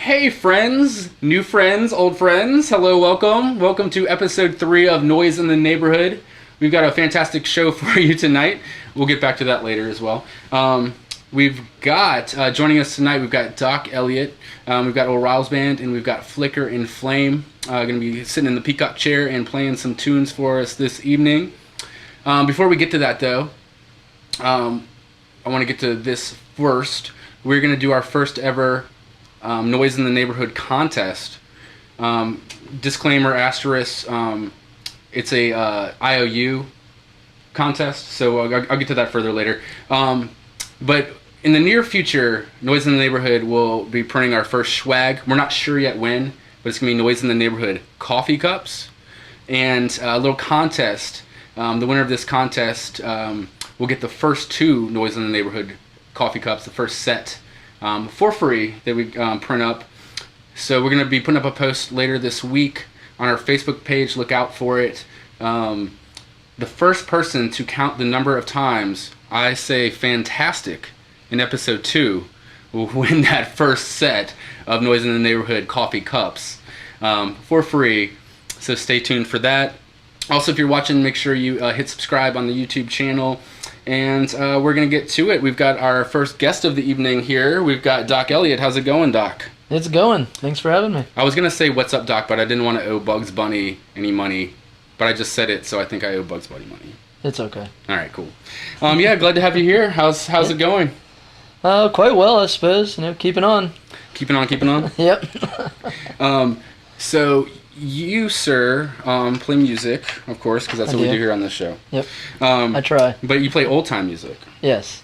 Hey friends, new friends, old friends, hello, welcome. Welcome to episode 3 of Noise in the Neighborhood. We've got a fantastic show for you tonight. We'll get back to that later as well. We've got, joining us tonight, we've got Doc Elliott, we've got Old Riles Band, and we've got Flicker and Flame. Going to be sitting in the peacock chair and playing some tunes for us this evening. Before we get to that though, I want to get to this first. We're going to do our first ever Noise in the Neighborhood contest. Disclaimer, asterisk, it's a IOU contest, so I'll get to that further later. But in the near future, Noise in the Neighborhood will be printing our first swag. We're not sure yet when, but it's going to be Noise in the Neighborhood coffee cups and a little contest. The winner of this contest will get the first 2 Noise in the Neighborhood coffee cups, the first set, for free that we print up. So we're going to be putting up a post later this week on our Facebook page. Look out for it. The first person to count the number of times I say fantastic in episode 2 will win that first set of Noise in the Neighborhood coffee cups for free. So stay tuned for that. Also, if you're watching, make sure you hit subscribe on the YouTube channel. And we're going to get to it. We've got our first guest of the evening here. We've got Doc Elliott. How's it going, Doc? It's going. Thanks for having me. I was going to say, what's up, Doc, but I didn't want to owe Bugs Bunny any money. But I just said it, so I think I owe Bugs Bunny money. It's okay. All right, cool. Yeah, glad to have you here. How's it going? Quite well, I suppose. Keeping on. Keeping on? Yep. So you, sir, play music, of course, because that's what we do here on this show. Yep. I try. But you play old-time music. Yes.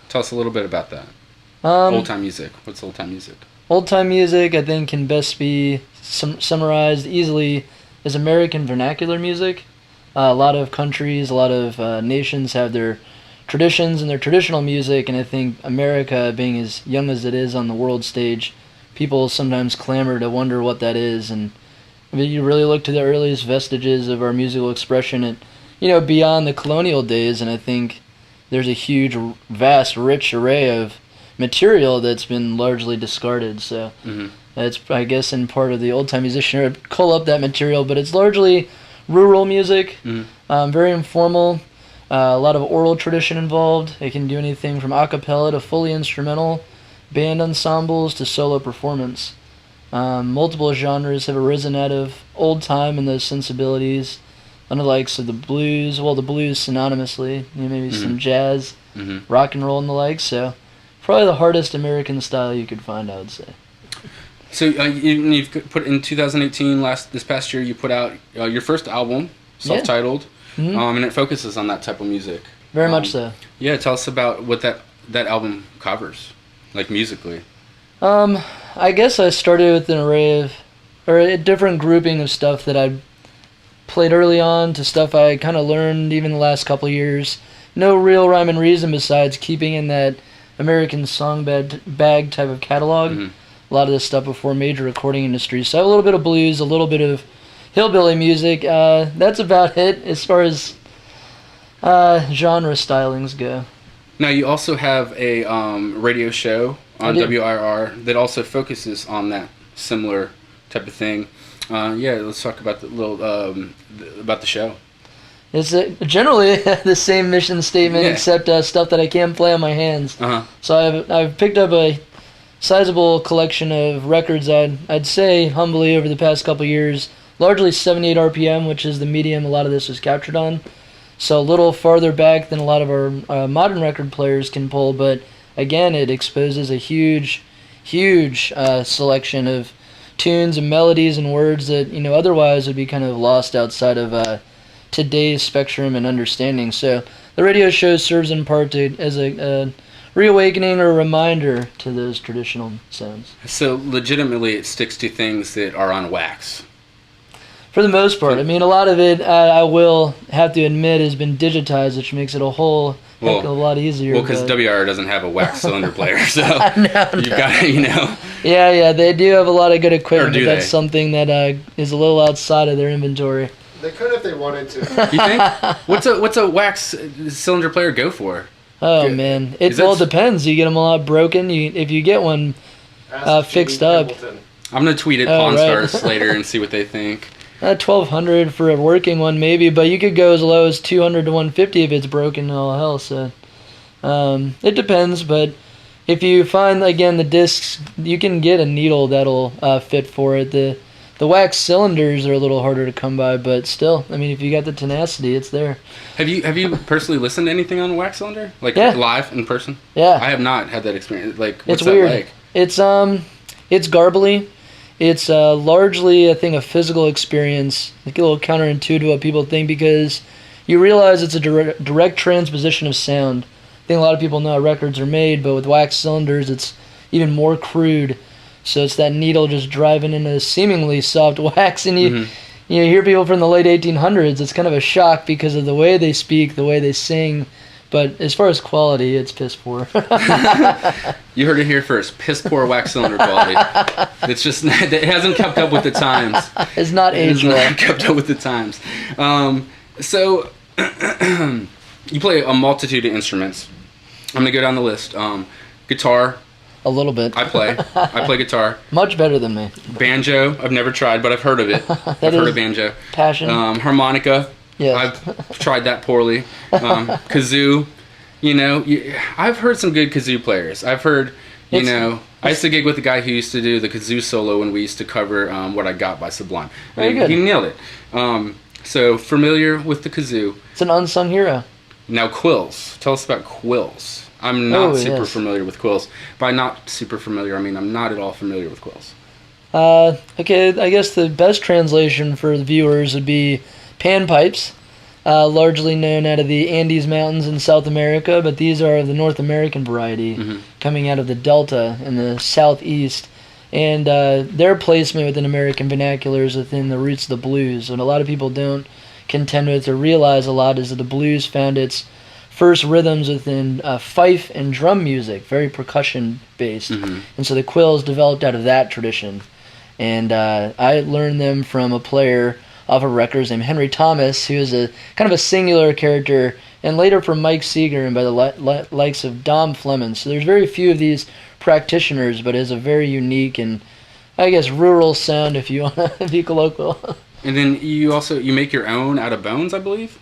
Tell us a little bit about that. Old-time music. What's old-time music? Old-time music, I think, can best be summarized easily as American vernacular music. A lot of countries, a lot of nations have their traditions and their traditional music, and I think America, being as young as it is on the world stage, people sometimes clamor to wonder what that is. And you really look to the earliest vestiges of our musical expression and, beyond the colonial days, and I think there's a huge, vast, rich array of material that's been largely discarded. So it's, I guess, in part of the old-time musician to cull up that material, but it's largely rural music, very informal, a lot of oral tradition involved. It can do anything from a cappella to fully instrumental, band ensembles to solo performance. Multiple genres have arisen out of old time and those sensibilities, under the likes of the blues, the blues synonymously, maybe some jazz, rock and roll and the like. So probably the hardest American style you could find, I would say. So you've put in 2018, this past year, you put out your first album, self-titled, and it focuses on that type of music. Very much so. Yeah, tell us about what that album covers, like musically. I guess I started with an array of, or a different grouping of stuff that I played early on to stuff I kind of learned even the last couple of years. No real rhyme and reason besides keeping in that American song bag type of catalog. A lot of this stuff before major recording industries. So I have a little bit of blues, a little bit of hillbilly music. That's about it as far as genre stylings go. Now you also have a radio show on WIR that also focuses on that similar type of thing. Let's talk about about the show. It's generally the same mission statement, except stuff that I can't play on my hands. So I've picked up a sizable collection of records. I'd say humbly over the past couple of years, largely 78 RPM, which is the medium a lot of this was captured on. So a little farther back than a lot of our modern record players can pull, but again, it exposes a huge selection of tunes and melodies and words that otherwise would be kind of lost outside of today's spectrum and understanding. So the radio show serves in part as a reawakening or a reminder to those traditional sounds. So legitimately it sticks to things that are on wax. For the most part. I mean, a lot of it, I will have to admit, has been digitized, which makes it a whole heck of a lot easier. Well, because WIR doesn't have a wax cylinder player, so you've got Yeah, they do have a lot of good equipment, but that's something that is a little outside of their inventory. They could if they wanted to. You think? What's a wax cylinder player go for? Oh, man. It all depends. You get them a lot broken. If you get one fixed up. I'm gonna tweet at Pawn Stars later and see what they think. 1,200 for a working one maybe, but you could go as low as 200 to 150 if it's broken and all hell. So it depends, but if you find again the discs, you can get a needle that'll fit for it. The wax cylinders are a little harder to come by, but still, I mean, if you got the tenacity, it's there. Have you personally listened to anything on a wax cylinder, like live in person? Yeah, I have not had that experience. Like, what's it's that weird. like? It's garbly. It's largely, I think, a physical experience, like a little counterintuitive to what people think, because you realize it's a direct transposition of sound. I think a lot of people know how records are made, but with wax cylinders, it's even more crude. So it's that needle just driving into seemingly soft wax, and you hear people from the late 1800s. It's kind of a shock because of the way they speak, the way they sing. But as far as quality, it's piss poor. You heard it here first. Piss poor wax cylinder quality. It's just it hasn't kept up with the times. It's not aged well. Not kept up with the times. So you play a multitude of instruments. I'm gonna go down the list. Guitar. A little bit. I play guitar. Much better than me. Banjo. I've never tried, but I've heard of it. I've heard of banjo. Passion. Harmonica. Yes. I've tried that poorly. Kazoo. I've heard some good kazoo players. I've heard, I used to gig with a guy who used to do the kazoo solo when we used to cover What I Got by Sublime. Very good. He nailed it. So familiar with the kazoo. It's an unsung hero. Now quills. Tell us about quills. I'm not super familiar with quills. By not super familiar, I mean I'm not at all familiar with quills. Okay, I guess the best translation for the viewers would be panpipes, largely known out of the Andes Mountains in South America, but these are the North American variety coming out of the Delta in the southeast. And their placement within American vernacular is within the roots of the blues. And a lot of people don't contend with or realize a lot is that the blues found its first rhythms within fife and drum music, very percussion based. And so the quills developed out of that tradition. And I learned them from a player off of records named Henry Thomas, who is a kind of a singular character, and later from Mike Seeger and by the likes of Dom Fleming. So there's very few of these practitioners, but it is a very unique and, I guess, rural sound if you want to be colloquial. And then you make your own out of bones, I believe?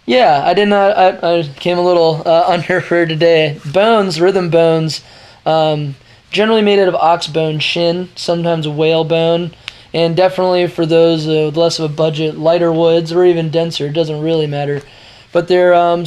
Yeah, I did not. I came a little under for today. Bones, rhythm bones, generally made out of ox bone shin, sometimes whale bone, and definitely for those with less of a budget, lighter woods or even denser. It doesn't really matter. But they're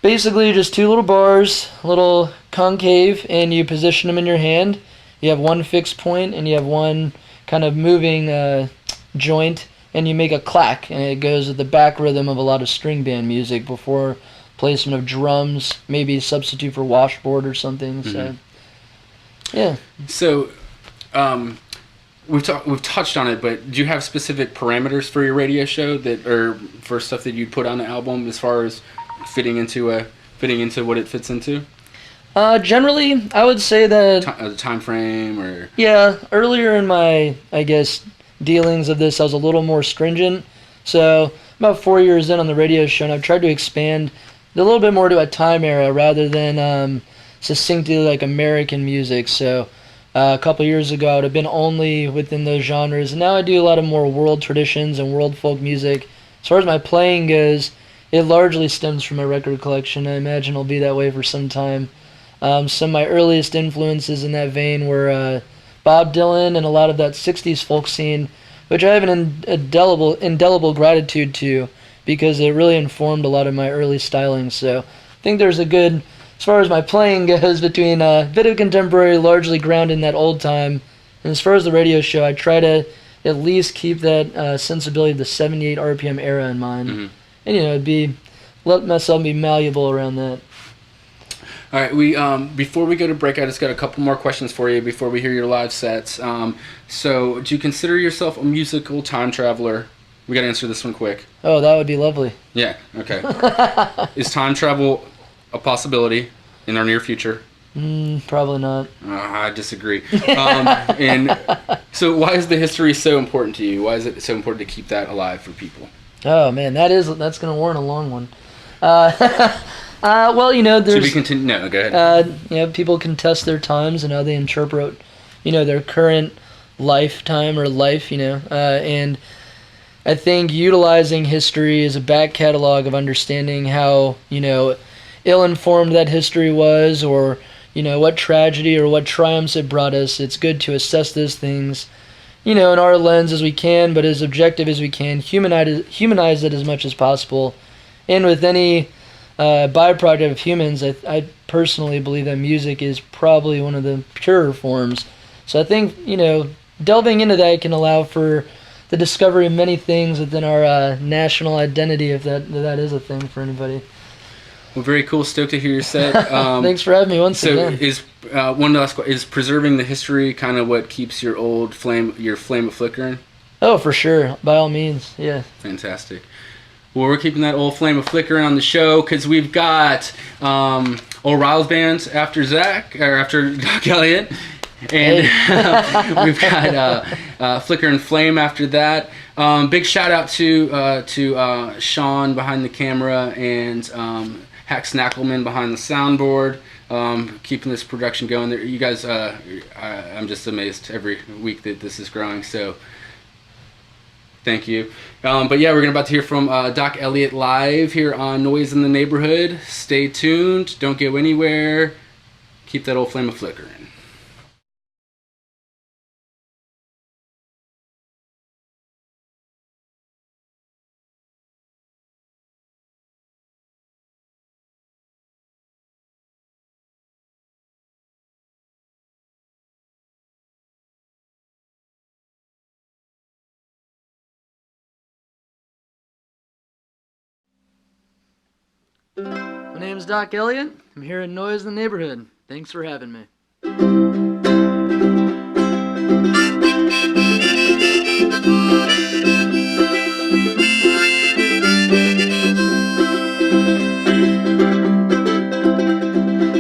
basically just two little bars, a little concave, and you position them in your hand. You have one fixed point, and you have one kind of moving joint, and you make a clack, and it goes with the back rhythm of a lot of string band music before placement of drums, maybe substitute for washboard or something. So, yeah. So, we've touched on it, but do you have specific parameters for your radio show or for stuff that you'd put on the album as far as fitting into what it fits into? Generally, I would say that the time frame, or earlier in my, I guess, dealings of this, I was a little more stringent. So about 4 years in on the radio show, and I've tried to expand a little bit more to a time era rather than succinctly like American music. So a couple years ago, I would have been only within those genres, and now I do a lot of more world traditions and world folk music. As far as my playing goes, it largely stems from my record collection. I imagine it'll be that way for some time. Some of my earliest influences in that vein were Bob Dylan and a lot of that 60s folk scene, which I have an indelible gratitude to because it really informed a lot of my early styling. So I think there's a good, as far as my playing goes, between a bit of contemporary, largely grounded in that old time, and as far as the radio show, I try to at least keep that sensibility of the 78 RPM era in mind. And, let myself be malleable around that. All right, we before we go to break, I just got a couple more questions for you before we hear your live sets. So, do you consider yourself a musical time traveler? We got to answer this one quick. Oh, that would be lovely. Yeah, okay. Is time travel a possibility in our near future? Probably not. I disagree. And so why is the history so important to you? Why is it so important to keep that alive for people? Oh, man, that's going to warrant a long one. Well, there's... Should we continue? No, go ahead. People contest their times and how they interpret, their current lifetime or life, and I think utilizing history as a back catalog of understanding how, ill-informed that history was, or, what tragedy or what triumphs it brought us. It's good to assess those things, in our lens as we can, but as objective as we can, humanize it as much as possible. And with any byproduct of humans, I personally believe that music is probably one of the purer forms. So I think, delving into that can allow for the discovery of many things within our national identity, if that is a thing for anybody. Well, very cool. Stoked to hear your set. Thanks for having me once again. So, is one last question: is preserving the history kind of what keeps your flame of flickering? Oh, for sure. By all means, yeah. Fantastic. Well, we're keeping that old flame of flickering on the show because we've got O'Reilly's bands after Doc Elliott. And we've got Flicker and Flame after that. Big shout out to Sean behind the camera and Hack Snackelman behind the soundboard, keeping this production going. You guys, I'm just amazed every week that this is growing. So thank you. But yeah, we're about to hear from Doc Elliott live here on Noise in the Neighborhood. Stay tuned. Don't go anywhere. Keep that old flame of flickering. My name's Doc Elliott. I'm here at Noise in the Neighborhood. Thanks for having me.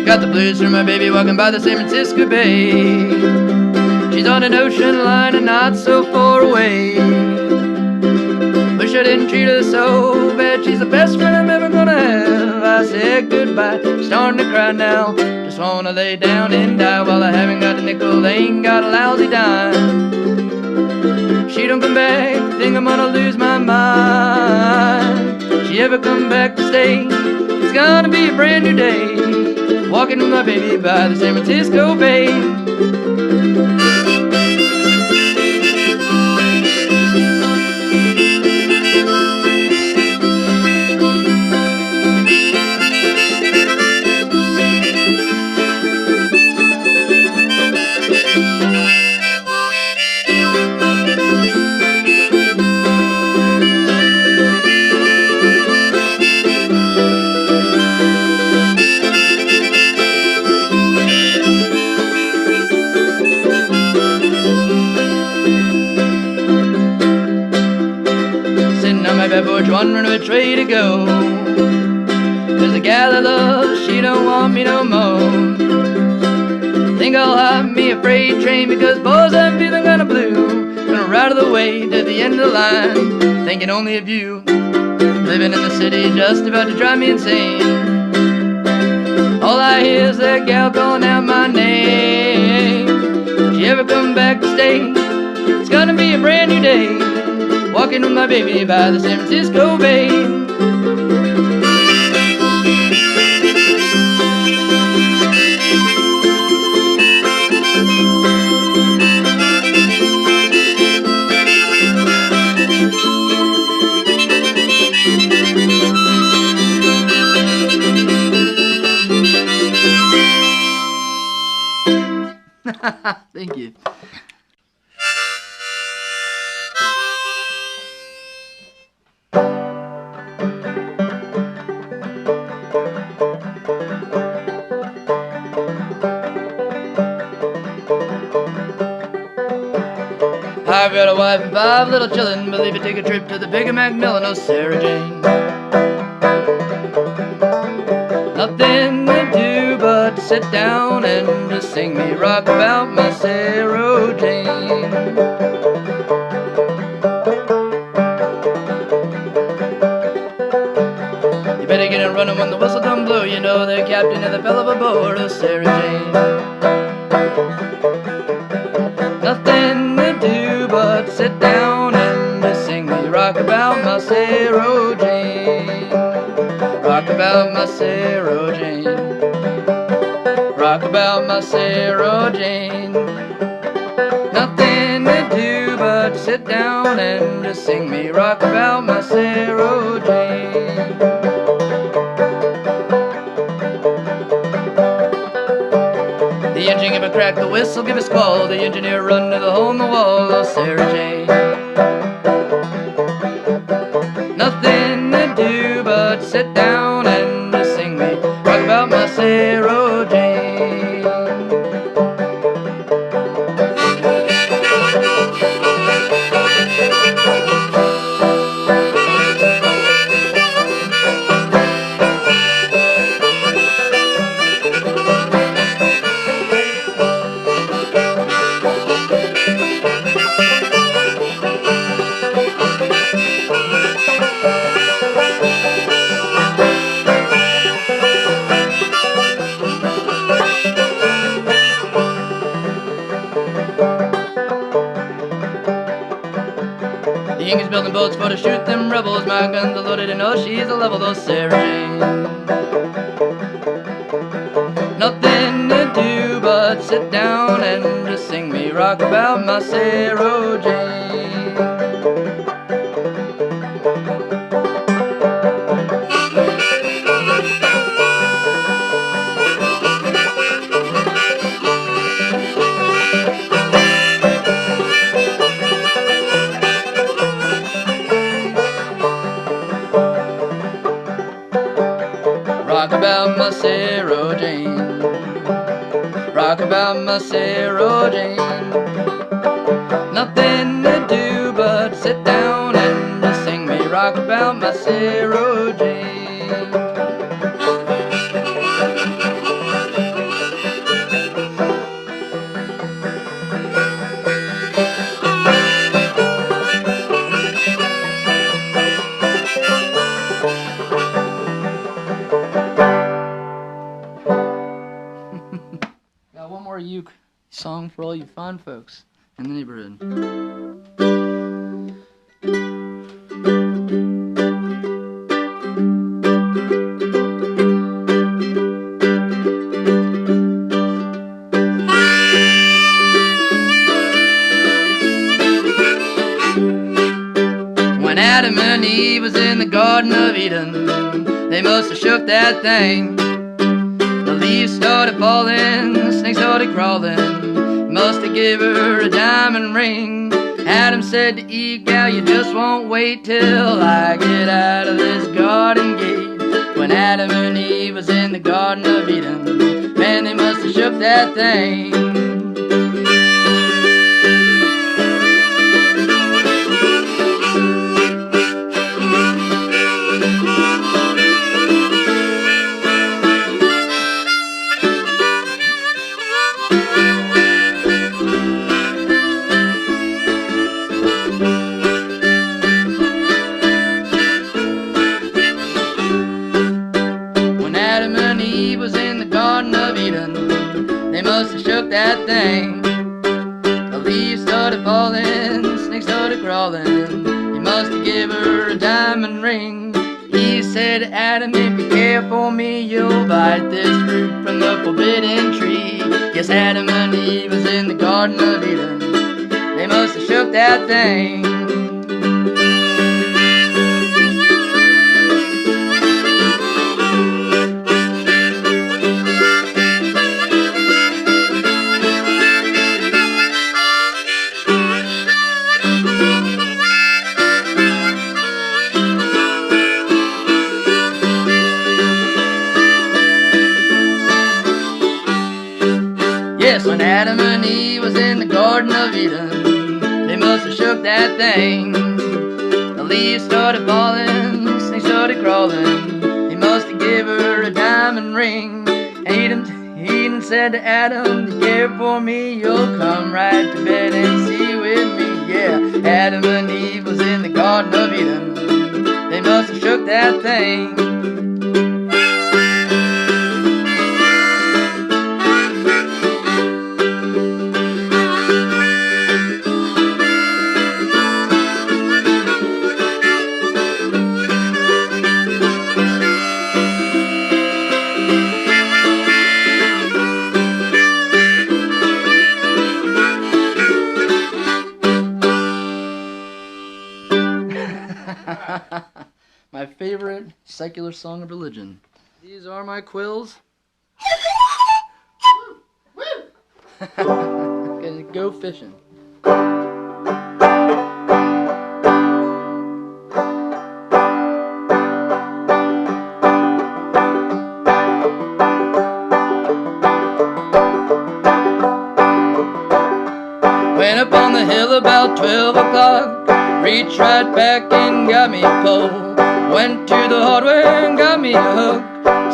Got the blues for my baby walking by the San Francisco Bay. She's on an ocean line and not so far away. Wish I didn't treat her so bad. She's the best friend I'm ever gonna have. I said goodbye, starting to cry now. Just wanna lay down and die. While I haven't got a nickel, ain't got a lousy dime. She don't come back, think I'm gonna lose my mind. She ever come back to stay, it's gonna be a brand new day. Walking with my baby by the San Francisco Bay. Wondering which way to go. There's a gal I love, she don't want me no more. Think I'll hop me a freight train because boys I'm feeling kinda blue. Gonna ride all the way to the end of the line, thinking only of you. Living in the city just about to drive me insane. All I hear is that gal calling out my name. If she ever come back to stay, it's gonna be a brand new day. Walking with my baby by the San Francisco Bay. Thank you. I've got a wife and 5 little children. Believe it, take a trip to the Big Macmillan, oh Sarah Jane. Nothing to do but to sit down and just sing me rock about my Sarah Jane. You better get it running when the whistle don't blow. You know the captain of the fell overboard, oh Sarah Jane. Nothing to Sarah Jane. Nothing to do but sit down and just sing me rock about my Sarah Jane. The engine give a crack, the whistle give a squall, the engineer run to the hole in the wall, oh Sarah Jane. Nothing to do but sit down and just sing me rock about my Sarah Jane. The Yankees building boats for to shoot them rebels. My guns are loaded and oh, she's a level, though Sarah Jane. Nothing to do but sit down and just sing me rock about my Sarah Jane. Rock about my Sarah Jane. Rock about my Sarah Jane. Nothing to do but sit down and just sing me rock about my Sarah Jane. Got one more uke song for all you fine folks in the neighborhood. When Adam and Eve was in the Garden of Eden, they must have shook that thing. The leaves started falling, the snakes started crawling, must have give her a diamond ring. Adam said to Eve, gal, you just won't wait till I get out of this garden gate. When Adam and Eve was in the Garden of Eden, man, they must have shook that thing. They must have shook that thing. The leaves started falling, the snakes started crawling. He must have given her a diamond ring. He said, Adam, if you care for me, you'll bite this fruit from the forbidden tree. Yes, Adam and Eve was in the Garden of Eden. They must have shook that thing. Yes, when Adam and Eve was in the Garden of Eden, they must have shook that thing. The leaves started falling, the snakes started crawling. He must have given her a diamond ring. Eden said to Adam, you care for me, you'll come right to bed and see with me. Yeah, Adam and Eve was in the Garden of Eden. They must have shook that thing. My favorite secular song of religion. These are my quills. Gonna go fishing. Went up on the hill about 12 o'clock, reached right back and got me a pole. Went to the hardware and got me a hook,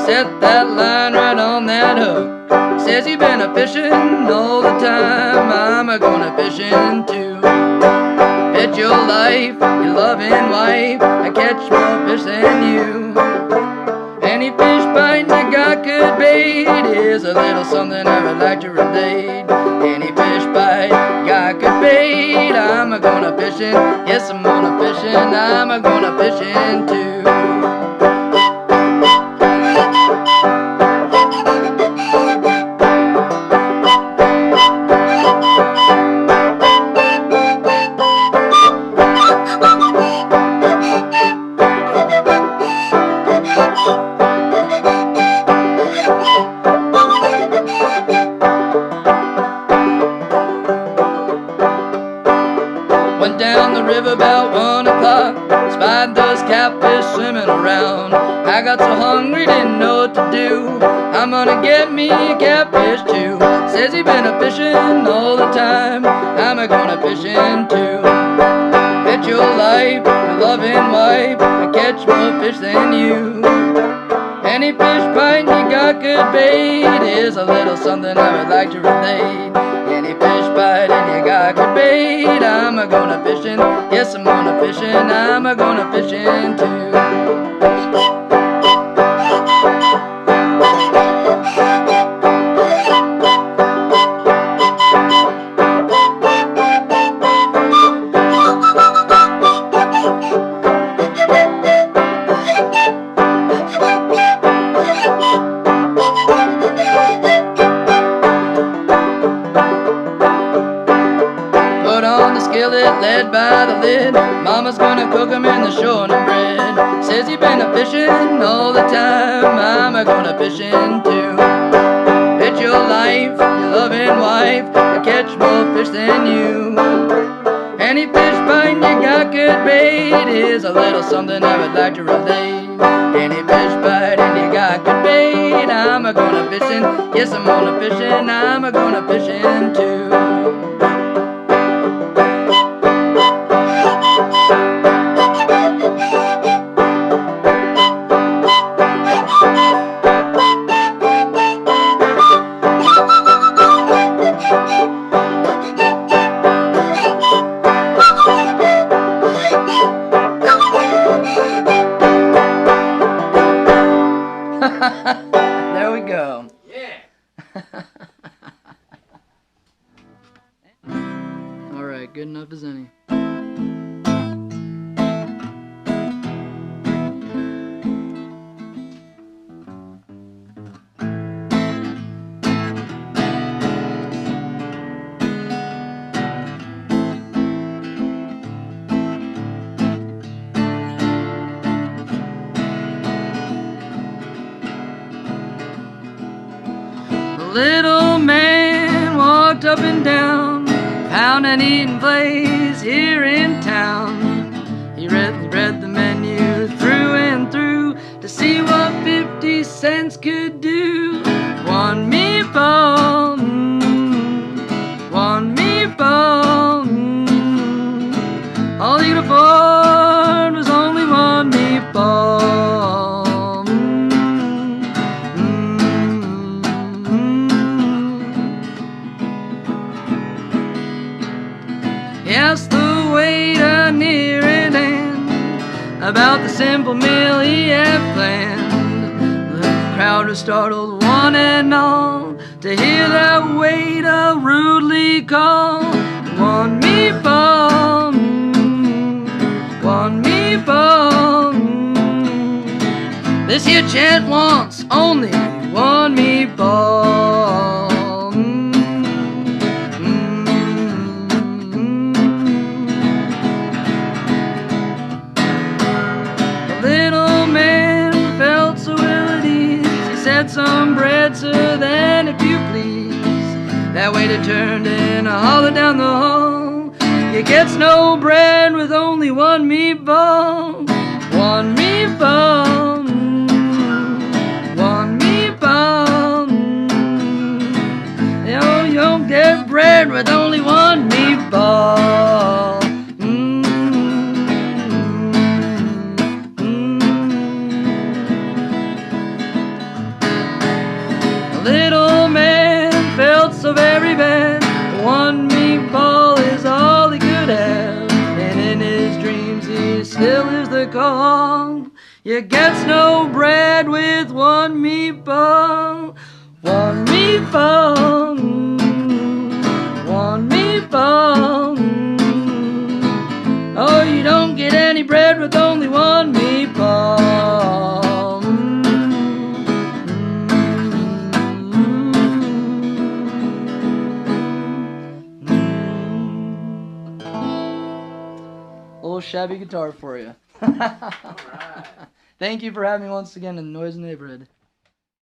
set that line right on that hook. Says you been a fishing all the time, I'm a gonna fishing too. Bet your life, your loving wife, I catch more fish than you. Any fish bite you got good bait, is a little something I would like to relate. Any fish bite you got good bait, I'm a gonna fishing, yes I'm gonna fishing, I'm a gonna fishing too. Went down the river about 1 o'clock, spied those catfish swimming around. I got so hungry, didn't know what to do. I'm gonna get me a catfish too. Says he been a fishing all the time, I'm a gonna fishing too. Bet your life, your loving wife, I catch more fish than you. Any fish bite you got good bait, is a little something I would like to relate. Any fish bite and you got good bait, I'm a gonna fishing, yes I'm gonna fishing, I'm a gonna fishing too. Skillet led by the lid, mama's gonna cook 'em in the shortening bread. Says you been a fishing all the time, I'm a gonna fishing too. Bet your life, your loving wife, I catch more fish than you. Any fish bite you got good bait, is a little something I would like to relate. Any fish bite and you got good bait, I'm a gonna fishing, yes I'm gonna fishing, I'm a gonna fishing too. There we go. Yeah. Alright, good enough as any. Little man walked up and down, pounding eating place here in town. He read the menu through and through to see what 50 cents could do. One meatball, one meatball, all he could afford was only one meatball. He asked the waiter near at hand about the simple meal he had planned. The crowd was startled, one and all, to hear that waiter rudely call, one meatball, one meatball. This here chant wants only one meatball. That waiter turned in a holler down the hall. You gets no bread with only one meatball. One meatball. One meatball. You don't get bread with only one meatball. The little man felt so very bad. One meatball is all he could have, and in his dreams he still hears the call. You gets no bread with one meatball. One meatball. One meatball. Oh, you don't get any bread with only one meatball. Little shabby guitar for you. All right. Thank you for having me once again in Noise in the Neighborhood.